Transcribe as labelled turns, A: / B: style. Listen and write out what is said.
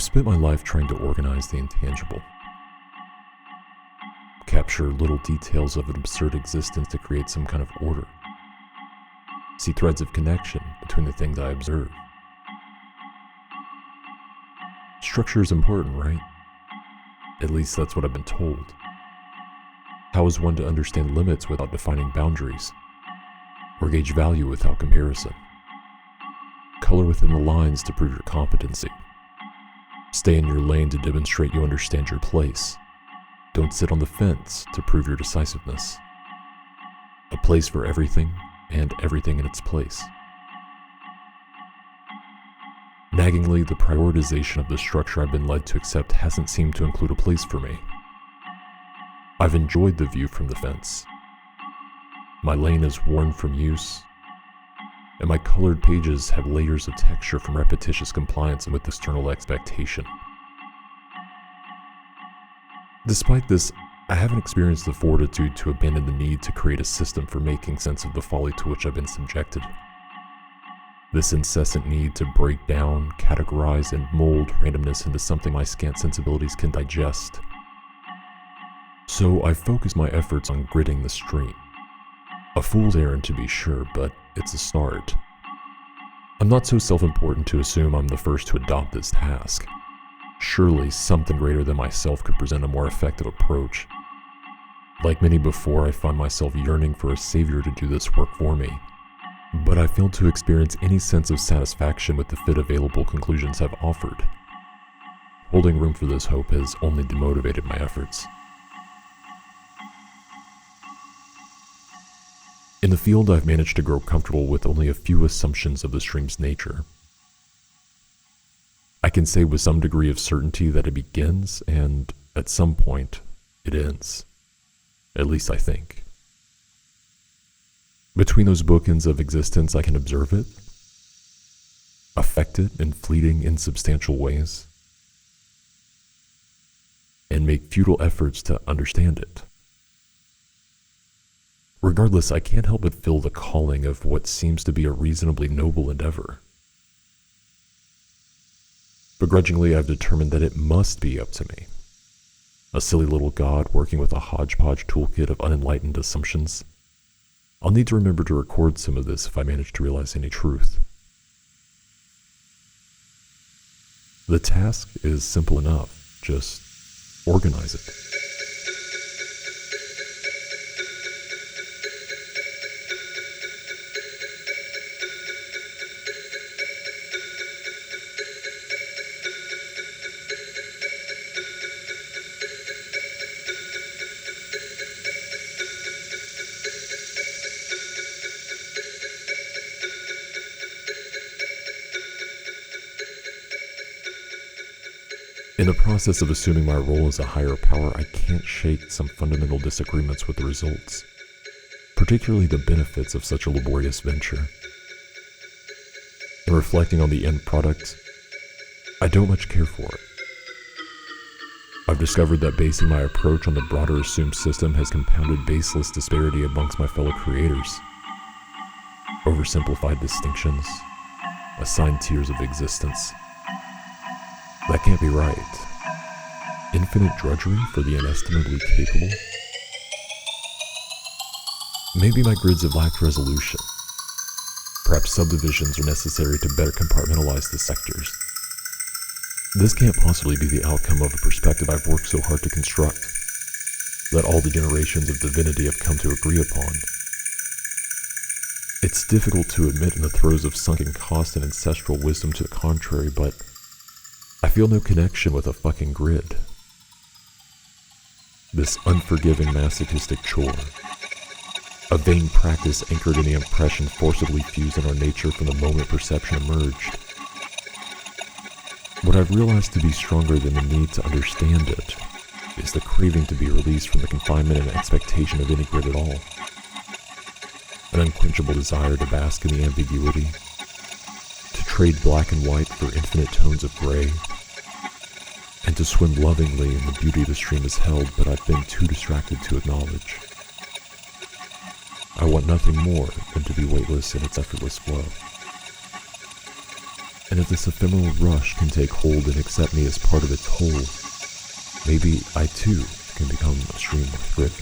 A: I've spent my life trying to organize the intangible, capture little details of an absurd existence to create some kind of order, see threads of connection between the things I observe. Structure is important, right? At least that's what I've been told. How is one to understand limits without defining boundaries, or gauge value without comparison? Color within the lines to prove your competency. Stay in your lane to demonstrate you understand your place. Don't sit on the fence to prove your decisiveness. A place for everything and everything in its place. Naggingly, the prioritization of the structure I've been led to accept hasn't seemed to include a place for me. I've enjoyed the view from the fence. My lane is worn from use, and my colored pages have layers of texture from repetitious compliance with external expectation. Despite this, I haven't experienced the fortitude to abandon the need to create a system for making sense of the folly to which I've been subjected. This incessant need to break down, categorize, and mold randomness into something my scant sensibilities can digest. So I focus my efforts on gridding the stream. A fool's errand to be sure, but it's a start. I'm not so self-important to assume I'm the first to adopt this task. Surely something greater than myself could present a more effective approach. Like many before, I find myself yearning for a savior to do this work for me. But I failed to experience any sense of satisfaction with the fit available conclusions I've offered. Holding room for this hope has only demotivated my efforts. In the field, I've managed to grow comfortable with only a few assumptions of the stream's nature. I can say with some degree of certainty that it begins, and at some point, it ends. At least I think. Between those bookends of existence, I can observe it, affect it in fleeting, insubstantial ways, and make futile efforts to understand it. Regardless, I can't help but feel the calling of what seems to be a reasonably noble endeavor. Begrudgingly, I've determined that it must be up to me. A silly little god working with a hodgepodge toolkit of unenlightened assumptions. I'll need to remember to record some of this if I manage to realize any truth. The task is simple enough. Just organize it. In the process of assuming my role as a higher power, I can't shake some fundamental disagreements with the results, particularly the benefits of such a laborious venture. In reflecting on the end product, I don't much care for it. I've discovered that basing my approach on the broader assumed system has compounded baseless disparity amongst my fellow creators. Oversimplified distinctions, assigned tiers of existence. That can't be right. Infinite drudgery for the inestimably capable? Maybe my grids have lacked resolution. Perhaps subdivisions are necessary to better compartmentalize the sectors. This can't possibly be the outcome of a perspective I've worked so hard to construct, that all the generations of divinity have come to agree upon. It's difficult to admit in the throes of sunken cost and ancestral wisdom to the contrary, but I feel no connection with a fucking grid. This unforgiving masochistic chore. A vain practice anchored in the impression forcibly fused in our nature from the moment perception emerged. What I've realized to be stronger than the need to understand it is the craving to be released from the confinement and expectation of any grid at all. An unquenchable desire to bask in the ambiguity, to trade black and white for infinite tones of gray, and to swim lovingly in the beauty the stream has held, but I've been too distracted to acknowledge. I want nothing more than to be weightless in its effortless flow. And if this ephemeral rush can take hold and accept me as part of its whole, maybe I too can become a stream with grit.